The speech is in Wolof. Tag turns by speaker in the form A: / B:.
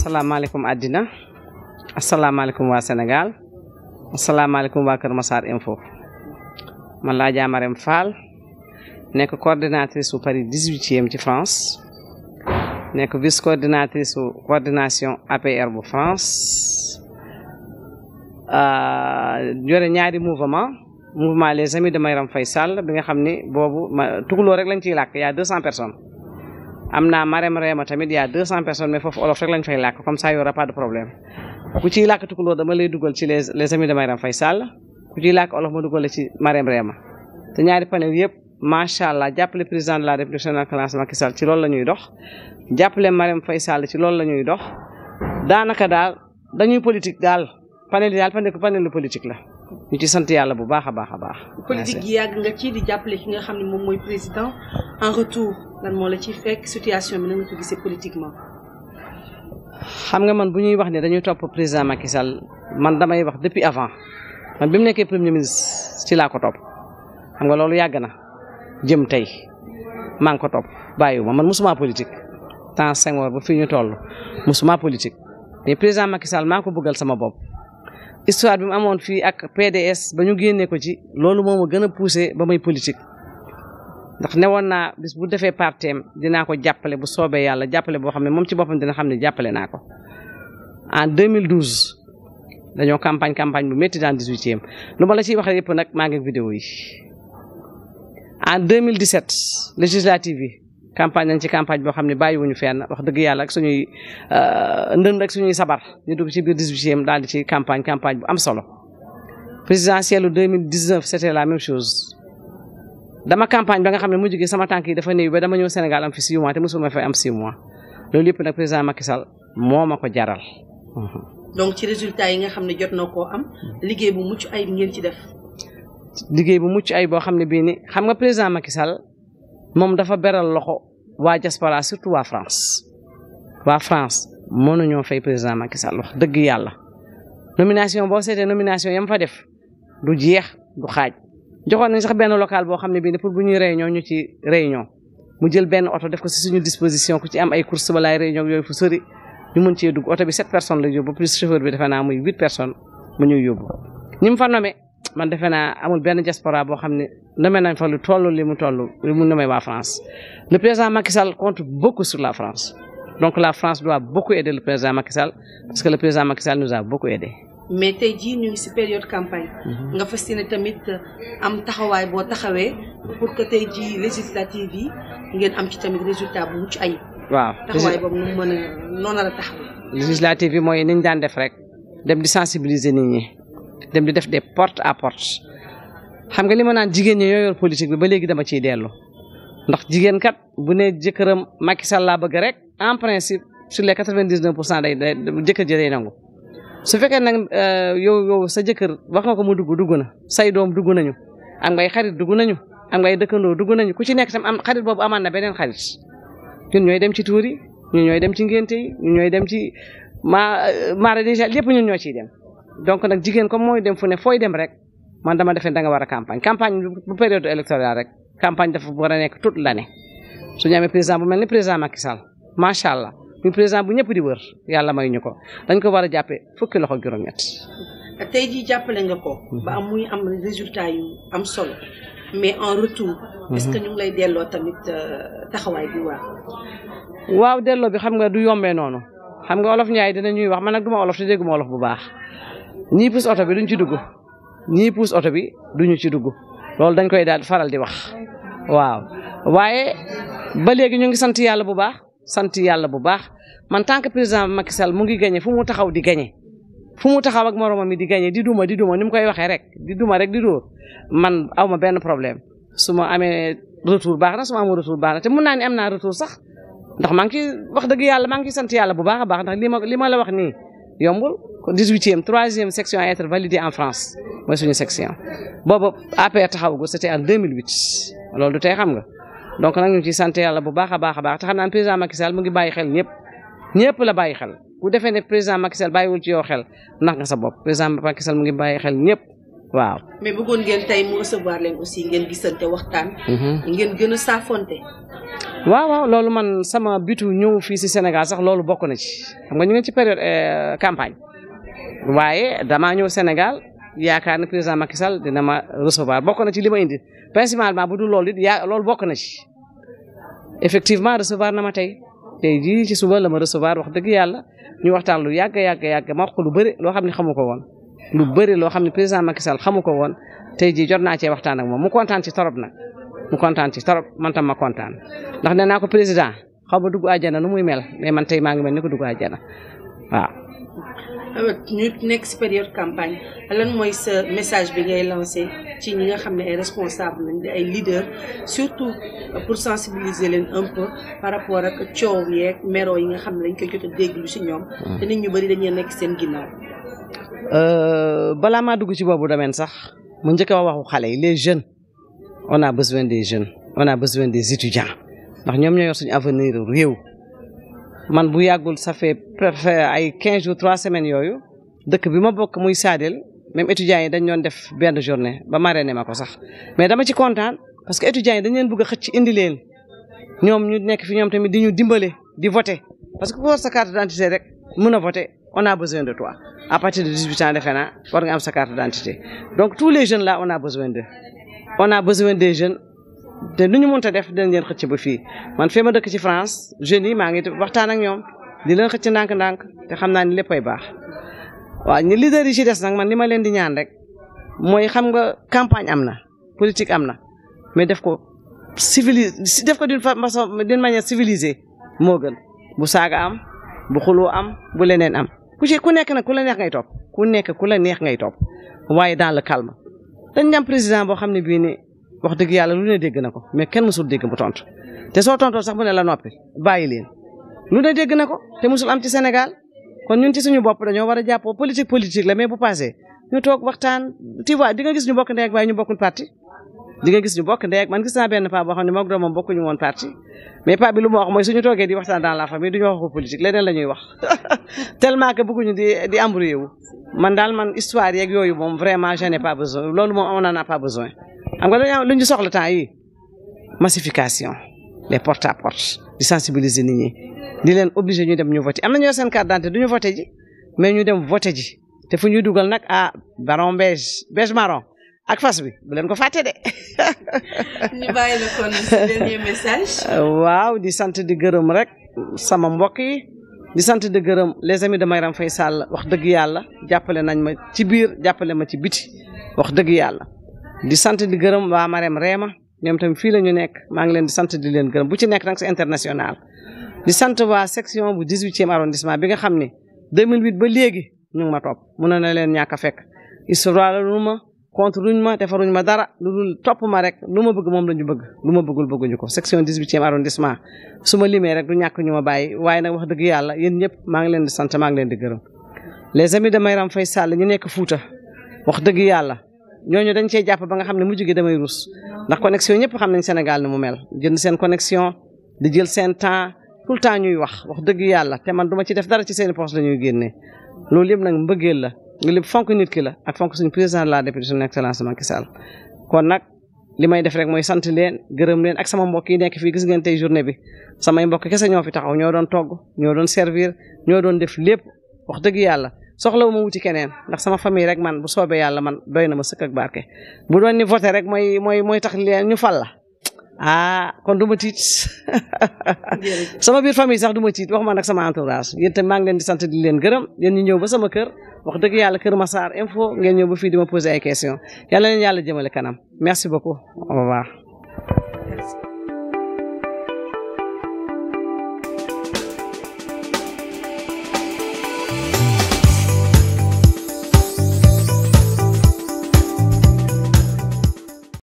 A: asalaamaaleykum àddina asalaamaaleykum waa Sénégal asalaamaaleykum waa Kër Massar Info man laa Adja Marème Fall nekk coordinatrice su Paris 18e ci France nekk vice coordinatrice su coordination APR bu France yore ñaari mouvement les amis de Marième Faye Sall bi nga xam ni boobu tukuloo rek lañ ciy làkk y a 200 personnes am naa Marème Réma tamit y a 200 personnes mais foofu olof rek lañ fay làkk comme ça y aura pas de problème ku ciy làkk tukuloo dama lay dugal ci les amis de Marième Faye Sall ku ciy làkk olof ma dugal ci Marème Réma te ñaari panel yëpp macha allah jàppale président de la République son excellence Macky Sall ci loolu la ñuy dox jàppale Marème Faye Sall ci loolu la ñuy dox daanaka daal dañuy politique daal panel yi daal panelu politique la ñu ci sant yàlla bu baax a baax a baax.
B: politique yi yàgg nga ci di jàppale ki nga xam ne moom mooy président en retour lan moo la ciy fekk situation bi na nga ko gisee politiquement.
A: xam nga man bu ñuy wax ne dañuy topp président Macky Sall man damay wax depuis avant man bi mu nekkee premier ministre ci laa ko topp xam nga loolu yàgg na jëm tey maa ngi ko topp bàyyiwuma man musuma politique temps Senghor ba fii ñu toll musuma politique mais président Macky Sall maa ko bëggal sama bopp. histoire bi mu amoon fii ak PDS ba ñu génnee ko ci loolu moo ma gën a poussé ba may politique ndax newoon naa bis bu defee parteem dinaa ko jàppale bu soobee yàlla jàppale boo xam ne moom ci boppam dina xam ne jàppale naa ko. En 2012 dañoo campagne bu métti dans 18e lu ma la ciy wax yëpp nag maa ngi vidéo yi en 2017 législative yi campagne nañ ci campagne boo xam ne bàyyiwuñu fenn wax dëgg yàlla ak suñuy ndënd ak suñuy sabar ñu dugg ci biir 18e daal di ci campagne bu am solo présidentielle 2019 c'était la même chose dama campagne ba nga xam ne mujj gi sama tànk yi dafa néew ba dama ñëw Sénégal am fi 6 mois te mosuma fay am 6 mois loolu yëpp nag président Macky Sall moo ma ko jaral.
B: donc ci résultat yi nga xam ne jot na koo am liggéey bu mucc ayib ngeen ci def.
A: liggéey bu mucc ayib boo xam ne bii ni xam nga président Macky Sall moom dafa beral loxo waa diaspora surtout waa France mënuñoo fay président Macky Sall wax dëgg yàlla nomination boo seetee nomination yam fa def du jeex du xaaj joxoon nañ sax benn local boo xam ne bii ne pour bu ñuy réunion ñu ci réunion mu jël benn oto def ko ci suñu disposition ku ci am ay course wala ay réunion yooyu fu sori ñu mën cee dugg oto bi 7 personnes la yóbbu plus chauffeur bi defe naa muy 8 personnes mu ñuy yóbbu ñi mu fa nommé man defe naa amul benn diaspora boo xam ne nommé nañ fa lu toll li mu nommé waa France le président Macky Sall compte beaucoup sur la France donc la France doit beaucoup aider le président Macky Sall parce que le président Macky Sall nous a beaucoup aidé.
B: mais tey jii ñu ngi ci période campagne. nga fas yéene tamit am taxawaay boo taxawee pour que tey jii législative yi ngeen am ci tamit résultat bu mucc ayib.
A: waaw
B: taxawaay boobu nu mu mën a noonu la taxawee.
A: législative yi mooy niñ daan def rek dem di sensibiliser nit ñi dem di def des porte à porte xam nga li ma naan jigéen ñi ñoo yor politique bi ba léegi dama ciy dellu ndax jigéen kat bu ne jëkkëram Macky Sall laa bëgg rek en principe sur les 99% day jëkkër ji day nangu. su fekkee nag yow sa jëkkër wax nga ko mu dugg na say doom dugg nañu am ngay xarit dugg nañu am ngay dëkkandoo dugg nañu ku ci nekk tam am xarit boobu amaan na beneen xarit ñun ñooy dem ci tuur yi ñun ñooy dem ci ngénte yi ñun ñooy dem ci mara déjà lépp ñun ñoo ciy dem donc nag jigéen comme mooy dem fu ne fooy dem rek man dama defee da nga war a campagne bu période électorale rek campagne dafa war a nekk toute l'année su ñu amee président bu mel ni président Macky Sall macha allah muy président bu ñëpp di wër yàlla may ñu ko dañ ko war a jàppee fukki loxo juróom-ñett.
B: tey jii jàppale nga ko. ba am muy am résultat yu am solo mais en retour. est-ce que ñu ngi lay delloo tamit taxawaay bi
A: waaw delloo bi xam nga du yombee noonu xam nga olof Ndiaye dina ñuy wax man nag duma olof te dégguma olof bu baax ñii puus oto bi duñ ci dugg ñii puus oto bi duñu ci dugg loolu dañ koy daal faral di wax waaw waaye ba léegi ñu ngi sant yàlla bu baax man tant que président Macky Sall mu ngi gagné fu mu taxaw di gagné fu mu taxaw ak moromam mi di gagné di duma ni mu koy waxee rek di duma rek di dóor man aw ma benn problème su ma amee retour baax na su ma amul retour baax na te mun naa ne am naa retour sax ndax maa ngi ciy wax dëgg yàlla maa ngi ciy sant yàlla bu baax a baax ndax li ma la wax nii yombul 18e 3e section à être validée en France mooy suñu section boobu APR taxawagul c'était en 2008 loolu du tey xam nga. donc nag ñu ngi ciy sant yàlla bu baax a baax te xam naa président Macky Sall mu ngi bàyyi xel ñëpp la bàyyi xel bu defee ne président Macky Sall bàyyiwul ci yow xel ndax nga sa bopp président Macky Sall mu ngi bàyyi xel ñëpp waaw.
B: mais bëggoon ngeen tey mu recevoir leen aussi ngeen gisante waxtaan. ngeen gën a saafonte.
A: waaw loolu man sama bitu ñëw fii si Sénégal sax loolu bokk na ci xam nga ñu ngi ci période campagne waaye damaa ñëw Sénégal yaakaar ne président Macky Sall dina ma recevoir bokk na ci li ma indi principalement bu dul loolu it loolu bokk na ci effectivement recevoir na ma tey jii ci suba la ma recevoir wax dëgg yàlla ñu waxtaan lu yàgg ma wax ko lu bëri loo xam ne xamu ko woon lu bëri loo xam ne président Macky Sall xamu ko woon tey jii jot naa cee waxtaan ak moom mu kontaan ci torop nag mu kontaan ci torop man tam ma kontaan ndax nee naa ko président xaw ma dugg àjjana nu muy mel mais man tey maa ngi mel ni ko dugg àjjana waaw.
B: ñu nekk si période campagne lan mooy sa message bi ngay lancé ci ñi nga xam ne ay responsable lañ di ay leader surtout pour sensibiliser leen un peu par rapport ak coow yeeg mero yi nga xam ne dañ koy jot a déglu si ñoom. te nit ñu bëri dañuy nekk seen ginnaaw.
A: balaa maa dugg ci boobu domaine sax mu njëkk a waxu xale yi les jeunes on a besoin des jeunes on a besoin des étudiants ndax ñoom ñoo yor suñu avenir réew. man bu yàggul ça fait ay 15 jours 3 semaines yooyu dëkk bi ma bokk muy Sadel même étudiants yi dañ doon def benn journée ba marraine ma ko sax mais dama ci kontaan parce que étudiants yi dañ leen bëgg a xëcc indi leen ñoom ñu nekk fi ñoom tamit di ñu dimbale di voter parce que pour sa carte d'identité rek mën a voter on a besoin de toi à partir de 18 ans defe naa war nga am sa carte d'identité donc tous les jeunes là on a besoin d'eux on a besoin des jeunes. te nu ñu mënta def dinañ leen xëcc ba fii man fii ma dëkk ci France jeunes yi maa ngi waxtaan ak ñoom di leen xëcc ndànk-ndànk te xam naa ni léppay baax waaw ñu leader yi ci des nag man li ma leen di ñaan rek mooy xam nga campagne am na politique am na mais def ko d'une manière civilisée moo gën bu saaga am bu xuloo am bu leneen am ku nekk nag ku la neex ngay topp ku la neex ngay topp waaye dans le calme dañ am président boo xam ne bii ni wax dëgg yàlla lu ne dégg na ko mais kenn mësul dégg bu tontu te soo tontoo sax bu ne la noppi bàyyi leen lu ne dégg na ko te mësul am ci Sénégal kon ñun ci suñu bopp dañoo war a jàppoo politique la mais bu passé ñu toog waxtaan tu vois di nga gis ñu bokk ndey ak baay ñu bokkul parti di nga gis ñu bokk ndey ak man gis naa benn paa boo xam ne moom doomam bokkuñu woon parti mais paa bi lu ma wax mooy suñu toogee di waxtaan dans la famille duñu wax ko politique leneen la ñuy wax tellement que bëgguñu di embrouillé wu man daal man histoire yeeg yooyu moom vraiment je n'ai pas besoin loolu moom on en a pas besoin xam nga dañoo lu ñu soxla temps yi massification les porte à porte di sensibiliser nit ñi di leen obligé ñu dem ñu voter am na ñoo seen carte d'identité du ñu voter ji mais ñu dem voter ji te fu ñuy dugal nag baron beige marron ak fas bi bu leen ko fàtte de.
B: ñu bàyyi la kon dernier message.
A: waaw di sant di gërëm rek sama mbokk yi di sant di gërëm les amis de Marième Faye Sall wax dëgg yàlla jàppale nañ ma ci biir jàppale ma ci biti wax dëgg yàlla. di sant di gërëm waa Marème Réma ñoom tamit fii la ñu nekk maa ngi leen di sant di leen gërëm bu ci nekk nag c'est international di sant waa section bu 18e arrondissement bi nga xam ne 2008 ba léegi ñu ngi ma topp mun na leen ñàkk a fekk histoire lu ma contre luñ ma defaruñ ma dara lu dul topp ma rek lu ma bëgg moom la ñu bëgg lu ma bëggul bëgguñu ko section 18e arrondissement su ma limee rek du ñàkk ñu ma bàyyi waaye nag wax dëgg yàlla yéen ñëpp maa ngi leen di sant maa ngi leen di gërëm les amis de Marième Faye Sall ñu nekk Fouta wax dëgg yàlla ñooñu dañ cee jàpp ba nga xam ne mujj gi damay rus ndax connexion ñëpp xam nañ Sénégal ni mu mel jënd seen connexion di jël seen temps tout le temps ñuy wax dëgg yàlla te man duma ci def dara ci seen poche la ñuy génnee loolu yëpp nag mbëggeel la lépp fonk nit ki la ak fonk suñu président de la République son excellence Macky Sall kon nag li may def rek mooy sant leen gërëm leen ak sama mbokk yi nekk fii gis ngeen tey journée bi samay mbokk kese ñoo fi taxaw ñoo doon togg ñoo doon servir ñoo doon def lépp wax dëgg yàlla soxlawu ma wuti keneen ndax sama famille rek man bu soobee yàlla man doy na ma sëkk ak barke bu doon ni voté rek mooy tax leen ñu fal la kon du ma tiit sama biir famille sax du ma tiit waxuma nag sama entourage yéen tamit maa ngi leen di sant di leen gërëm yéen ñu ñëw ba sama kër wax dëgg yàlla Kër Massar Info ngeen ñëw ba fii di ma poser ay questions yàlla leen yàlla jëmale kanam merci beaucoup au revoir